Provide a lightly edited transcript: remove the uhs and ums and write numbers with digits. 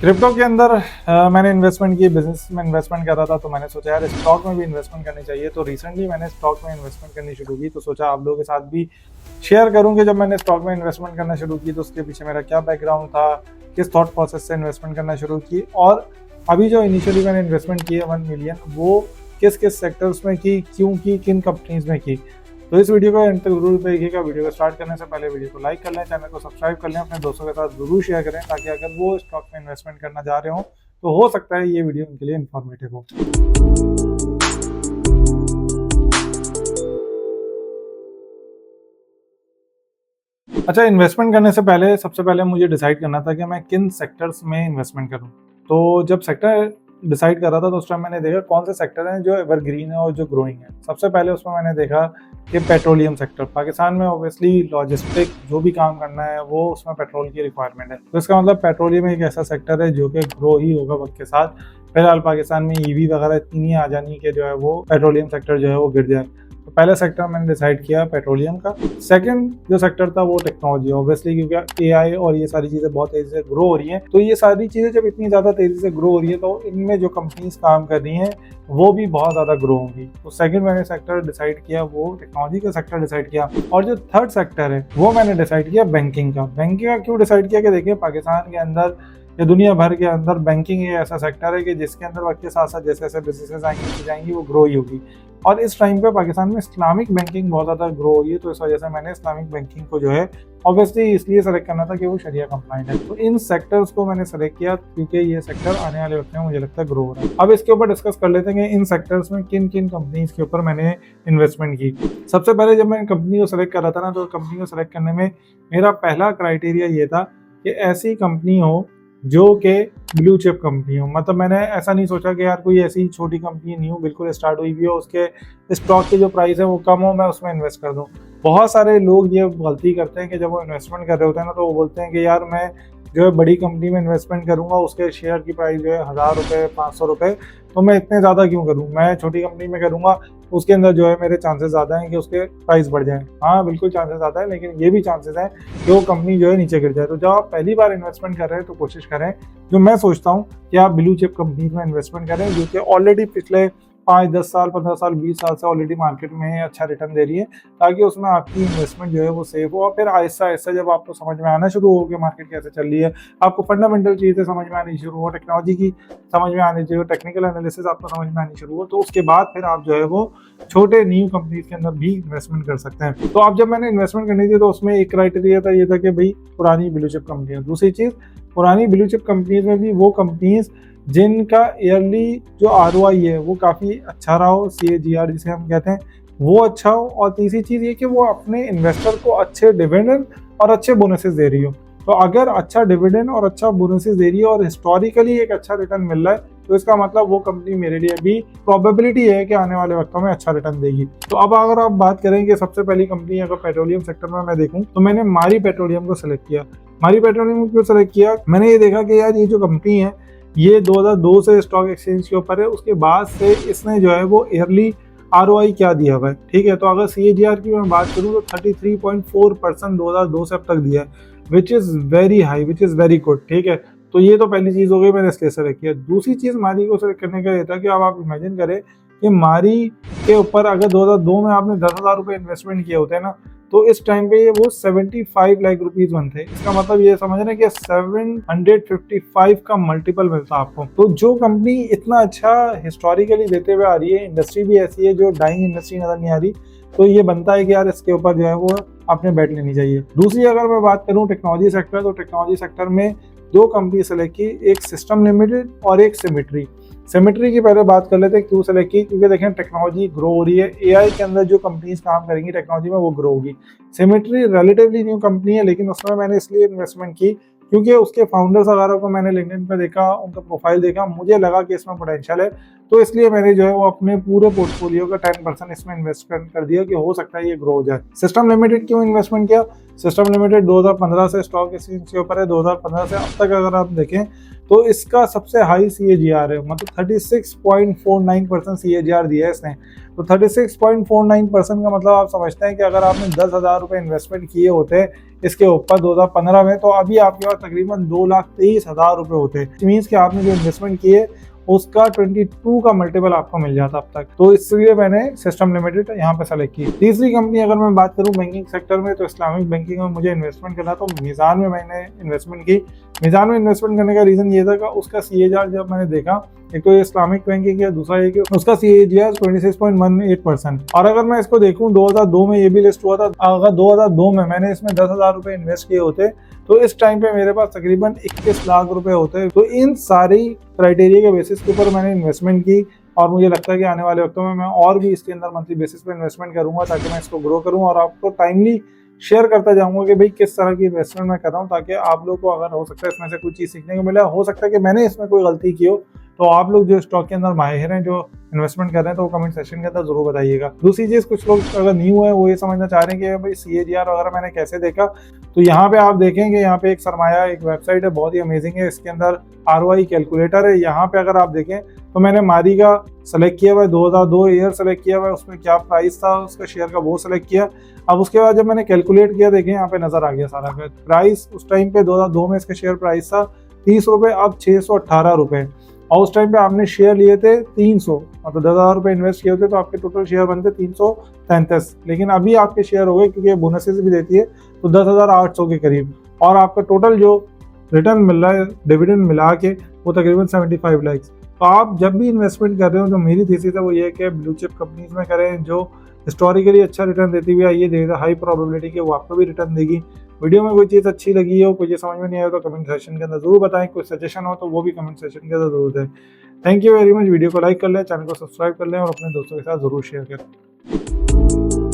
Crypto के अंदर मैंने इन्वेस्टमेंट की, बिजनेस में इन्वेस्टमेंट कर रहा था, तो मैंने सोचा यार स्टॉक में भी इन्वेस्टमेंट करनी चाहिए। तो रिसेंटली मैंने स्टॉक में इन्वेस्टमेंट करनी शुरू की, तो सोचा आप लोगों के साथ भी शेयर करूं कि जब मैंने स्टॉक में इन्वेस्टमेंट करना शुरू की तो उसके पीछे मेरा क्या बैकग्राउंड था, किस थॉट प्रोसेस से इन्वेस्टमेंट करना शुरू की, और अभी जो इनिशियली मैंने इन्वेस्टमेंट की है 1 मिलियन, वो किस किस सेक्टर्स में की, क्यों की, किन कंपनीज में की। तो इस वीडियो को अंत तक जरूर देखिएगा। वीडियो को स्टार्ट करने से पहले वीडियो को लाइक कर लें, चैनल को सब्सक्राइब कर लें, अपने दोस्तों के साथ जरूर शेयर करें, ताकि अगर वो स्टॉक में इन्वेस्टमेंट करना चाह रहे हो तो हो सकता है ये वीडियो उनके लिए इन्फॉर्मेटिव हो। अच्छा, इन्वेस्टमेंट करने से पहले सबसे पहले मुझे डिसाइड करना था कि मैं किन सेक्टर्स में इन्वेस्टमेंट करूं। तो जब सेक्टर डिसाइड कर रहा था तो उस टाइम मैंने देखा कौन से सेक्टर हैं जो एवरग्रीन है और जो ग्रोइंग है। सबसे पहले उसमें मैंने देखा कि पेट्रोलियम सेक्टर। पाकिस्तान में ऑब्वियसली लॉजिस्टिक जो भी काम करना है वो उसमें पेट्रोल की रिक्वायरमेंट है, तो इसका मतलब पेट्रोलियम एक ऐसा सेक्टर है जो कि ग्रो ही होगा वक्त के साथ। फिलहाल पाकिस्तान में ईवी वगैरह इतनी नहीं आ जानी कि जो है वो पेट्रोलियम सेक्टर जो है वो गिर जाए। तो पहला सेक्टर मैंने डिसाइड किया पेट्रोलियम का। सेकंड जो सेक्टर था वो टेक्नोलॉजी, ऑब्वियसली क्योंकि एआई और ये सारी चीज़ें बहुत तेज़ी से ग्रो हो रही हैं। तो ये सारी चीज़ें जब इतनी ज़्यादा तेज़ी से ग्रो हो रही है तो इनमें जो कंपनीज काम कर रही हैं वो भी बहुत ज़्यादा ग्रो होंगी। तो सेकंड मैंने सेक्टर डिसाइड किया वो टेक्नोलॉजी का सेक्टर डिसाइड किया। और जो थर्ड सेक्टर है वो मैंने डिसाइड किया बैंकिंग का। बैंकिंग का क्यों डिसाइड किया कि देखिए पाकिस्तान के अंदर या दुनिया भर के अंदर बैंकिंग एक ऐसा सेक्टर है कि जिसके अंदर वक्त के साथ साथ जैसे जैसे बिजनेसेस आएंगी जाएंगी वो ग्रो ही होगी। और इस टाइम पे पाकिस्तान में इस्लामिक बैंकिंग बहुत ज़्यादा ग्रो हो रही है, तो इस वजह से मैंने इस्लामिक बैंकिंग को जो है ऑब्वियसली इसलिए सेलेक्ट करना था कि वो शरिया कंप्लाइंट है। तो इन सेक्टर्स को मैंने सेलेक्ट किया क्योंकि ये सेक्टर आने वाले वक्त में मुझे लगता है ग्रो हो रहा है। अब इसके ऊपर डिस्कस कर लेते हैं कि इन सेक्टर्स में किन किन कंपनीज के ऊपर मैंने इन्वेस्टमेंट की। सबसे पहले जब मैं कंपनी को सेलेक्ट कर रहा था ना, तो कंपनी को सेलेक्ट करने में मेरा पहला क्राइटेरिया ये था कि ऐसी कंपनी हो जो कि ब्लू चिप कंपनी हो। मतलब मैंने ऐसा नहीं सोचा कि यार कोई ऐसी छोटी कंपनी न्यू बिल्कुल स्टार्ट हुई भी हो, उसके स्टॉक की जो प्राइस है वो कम हो, मैं उसमें इन्वेस्ट कर दूं। बहुत सारे लोग ये गलती करते हैं कि जब वो इन्वेस्टमेंट कर रहे होते हैं ना तो वो बोलते हैं कि यार मैं जो है बड़ी कंपनी में इन्वेस्टमेंट करूंगा, उसके शेयर की प्राइस जो है 1000 रुपये 500 रुपये, तो मैं इतने ज़्यादा क्यों करूँ, मैं छोटी कंपनी में करूँगा, उसके अंदर जो है मेरे चांसेस ज़्यादा हैं कि उसके प्राइस बढ़ जाए। हाँ बिल्कुल चांसेस ज़्यादा है, लेकिन ये भी चांसेस हैं कि वो कंपनी जो है नीचे गिर जाए। तो जब आप पहली बार इन्वेस्टमेंट कर रहे हैं तो कोशिश करें, जो मैं सोचता हूँ कि आप ब्लू चिप कंपनी में इन्वेस्टमेंट करें जो कि ऑलरेडी पिछले 5, 10 साल, 15 साल, 20 साल से ऑलरेडी मार्केट में अच्छा रिटर्न दे रही है, ताकि उसमें आपकी इन्वेस्टमेंट जो है वो सेफ हो। और फिर आहिस्ता आहिस्ता जब आपको समझ में आना शुरू हो कि मार्केट कैसे चल रही है, आपको फंडामेंटल चीज़ें समझ में आनी शुरू हो, टेक्नोलॉजी की समझ में आनी चाहिए, टेक्निकल एनालिसिस आपको समझ में आनी शुरू हो, तो उसके बाद फिर आप जो है वो छोटे न्यू कंपनीज के अंदर भी इन्वेस्टमेंट कर सकते हैं। तो अब जब मैंने इन्वेस्टमेंट करनी थी तो उसमें एक क्राइटेरिया था, ये था कि भाई पुरानी ब्लू चिप कंपनी है। दूसरी चीज़, पुरानी ब्लू चिप कंपनीज में भी वो कंपनीज जिनका ईयरली जो ROI है वो काफ़ी अच्छा रहा हो, CAGR जिसे हम कहते हैं वो अच्छा हो। और तीसरी चीज़ ये कि वो अपने इन्वेस्टर को अच्छे डिविडेंड और अच्छे बोनसेस दे रही हो। तो अगर अच्छा डिविडेंड और अच्छा बोनसेस दे रही है और हिस्टोरिकली एक अच्छा रिटर्न मिल रहा है, तो इसका मतलब वो कंपनी मेरे लिए भी प्रोबेबिलिटी है कि आने वाले वक्तों में अच्छा रिटर्न देगी। तो अब अगर आप बात करें कि सबसे पहली कंपनी अगर पेट्रोलियम सेक्टर में मैं देखूं तो मैंने मारी पेट्रोलियम को सिलेक्ट किया। मारी पेट्रोलियम को क्यों सिलेक्ट किया, मैंने ये देखा कि यार ये जो कंपनी है ये 2002 से स्टॉक एक्सचेंज के ऊपर है, उसके बाद से इसने जो है वो ईयरली ROI क्या दिया हुआ है। ठीक है, तो अगर CAGR की मैं बात करूँ तो 33.4% 2002 से अब तक दिया है, which is very high, which is very good. ठीक है, तो ये तो पहली चीज़ हो गई, मैंने इसलिए सेलेक्ट किया। दूसरी चीज़ मारी को सेलेक्ट करने का ये था कि अब आप इमेजिन करें कि मारी के ऊपर अगर 2002 में आपने 10,000 रुपये इन्वेस्टमेंट किए होते हैं ना, तो इस टाइम पे ये वो 75 लाख रुपीज बनते। इसका मतलब ये समझ रहे हैं कि 755 का मल्टीपल मिलता आपको। तो जो कंपनी इतना अच्छा हिस्टोरिकली देते हुए आ रही है, इंडस्ट्री भी ऐसी है जो डाइंग इंडस्ट्री नजर नहीं आ रही, तो ये बनता है कि यार इसके ऊपर जो है वो आपने बैट लेनी चाहिए। दूसरी अगर मैं बात करूँ टेक्नोलॉजी सेक्टर, तो टेक्नोलॉजी सेक्टर में 2 कंपनी सेलेक्ट की, एक सिस्टम लिमिटेड और एक सिमेट्री। सिमेट्री की पहले बात कर लेते हैं क्यों सेलेक्ट की, क्योंकि देखें टेक्नोलॉजी ग्रो हो रही है, AI के अंदर जो कंपनीज काम करेंगी टेक्नोलॉजी में वो ग्रो होगी। सिमेट्री रिलेटिवली न्यू कंपनी है, लेकिन उसमें मैंने इसलिए इन्वेस्टमेंट की क्योंकि उसके फाउंडर्स वगैरह को मैंने लिंक्डइन पे देखा, उनका प्रोफाइल देखा, मुझे लगा कि इसमें पोटेंशियल है, तो इसलिए मैंने जो है वो अपने पूरे पोर्टफोलियो का 10% इसमें इन्वेस्टमेंट कर दिया कि हो सकता है ये ग्रो हो जाए। सिस्टम लिमिटेड क्यों इन्वेस्टमेंट किया, सिस्टम लिमिटेड 2015 से स्टॉक एक्सचेंज के ऊपर है। 2015 से अब तक अगर आप देखें तो इसका सबसे हाई CAGR है, मतलब 36.49% CAGR दिया है इसने। तो 36.49% का मतलब आप समझते हैं कि अगर आपने 10,000 रुपये इन्वेस्टमेंट किए होते इसके ऊपर 2015 में, तो अभी आपके पास तकरीबन 2,23,000 रुपए होते हैं। मीन्स कि आपने जो इन्वेस्टमेंट किए उसका 22 का मल्टीपल आपको मिल जाता अब तक। तो इसलिए मैंने सिस्टम लिमिटेड यहाँ पे सेलेक्ट की। तीसरी कंपनी अगर मैं बात करूँ बैंकिंग सेक्टर में, तो इस्लामिक बैंकिंग में मुझे इन्वेस्टमेंट करना, तो मीज़ान में मैंने इन्वेस्टमेंट की। मीज़ान में इन्वेस्टमेंट करने का रीज़न ये था कि उसका CAGR जब मैंने देखा, एक तो ये इस्लामिक बैंकिंग है, दूसरा ये कि उसका CAGR 26.18%। और अगर मैं इसको देखूं 2002 में ये भी लिस्ट हुआ था, अगर 2002 में मैंने इसमें 10,000 रुपए इन्वेस्ट किए होते तो इस टाइम पे मेरे पास तकरीबन 21 लाख रुपए होते। तो इन सारी क्राइटेरिया के बेसिस के ऊपर मैंने इन्वेस्टमेंट की, और मुझे लगता है कि आने वाले वक्तों में मैं और भी इसके अंदर मंथली बेसिस पे इन्वेस्टमेंट करूंगा, ताकि मैं इसको ग्रो करूं और आपको टाइमली शेयर करता जाऊंगा कि भाई किस तरह की इन्वेस्टमेंट मैं कर रहा हूं, ताकि आप लोग को अगर हो सकता है इसमें से कुछ चीज़ सीखने को मिले। हो सकता है कि मैंने इसमें कोई गलती की हो, तो आप लोग जो स्टॉक के अंदर माहिर हैं, जो इन्वेस्टमेंट कर रहे हैं, तो वो कमेंट सेक्शन के अंदर जरूर बताइएगा। दूसरी चीज़, कुछ लोग अगर न्यू है वो ये समझना चाह रहे हैं कि भाई CAGR वगैरह मैंने कैसे देखा, तो यहाँ पे आप देखेंगे, यहाँ पे एक सरमाया एक वेबसाइट है, बहुत ही अमेजिंग है। इसके अंदर ROI कैलकुलेटर है। यहाँ पे अगर आप देखें तो मैंने मारी का सेलेक्ट किया हुआ है, 2002 ईयर सेलेक्ट किया हुआ है, उसमें क्या प्राइस था उसका शेयर का वो सेलेक्ट किया। अब उसके बाद जब मैंने कैलकुलेट किया, देखें यहाँ पे नजर आ गया सारा प्राइस। उस टाइम पे 2002 में इसका शेयर प्राइस था 30 रुपये, अब 618 रुपये। और उस टाइम पे आपने शेयर लिए थे 300, मतलब 10,000 रुपये इन्वेस्ट किए होते तो आपके टोटल शेयर बनते 333। लेकिन अभी आपके शेयर हो गए, क्योंकि बोनसेस भी देती है, तो 10,800 के करीब। और आपका टोटल जो रिटर्न मिल रहा है डिविडेंड मिला के, वो तकरीबन 75 लाख। तो आप जब भी इन्वेस्टमेंट कर रहे हो, जो मेरी थीसिस है वो ये है कि ब्लू चिप कंपनीज में करें, जो हिस्टोरिकली अच्छा रिटर्न देती हुई आई है, हाई प्रोबेबिलिटी कि वो आपको भी रिटर्न देगी। वीडियो में कोई चीज़ अच्छी लगी हो, कोई चीज़ समझ में नहीं आया, तो कमेंट सेक्शन के अंदर जरूर बताएं। कोई सजेशन हो तो वो भी कमेंट सेक्शन के अंदर जरूर दें। Thank you very much. Video को लाइक कर लें, चैनल को सब्सक्राइब कर लें और अपने दोस्तों के साथ जरूर शेयर करें।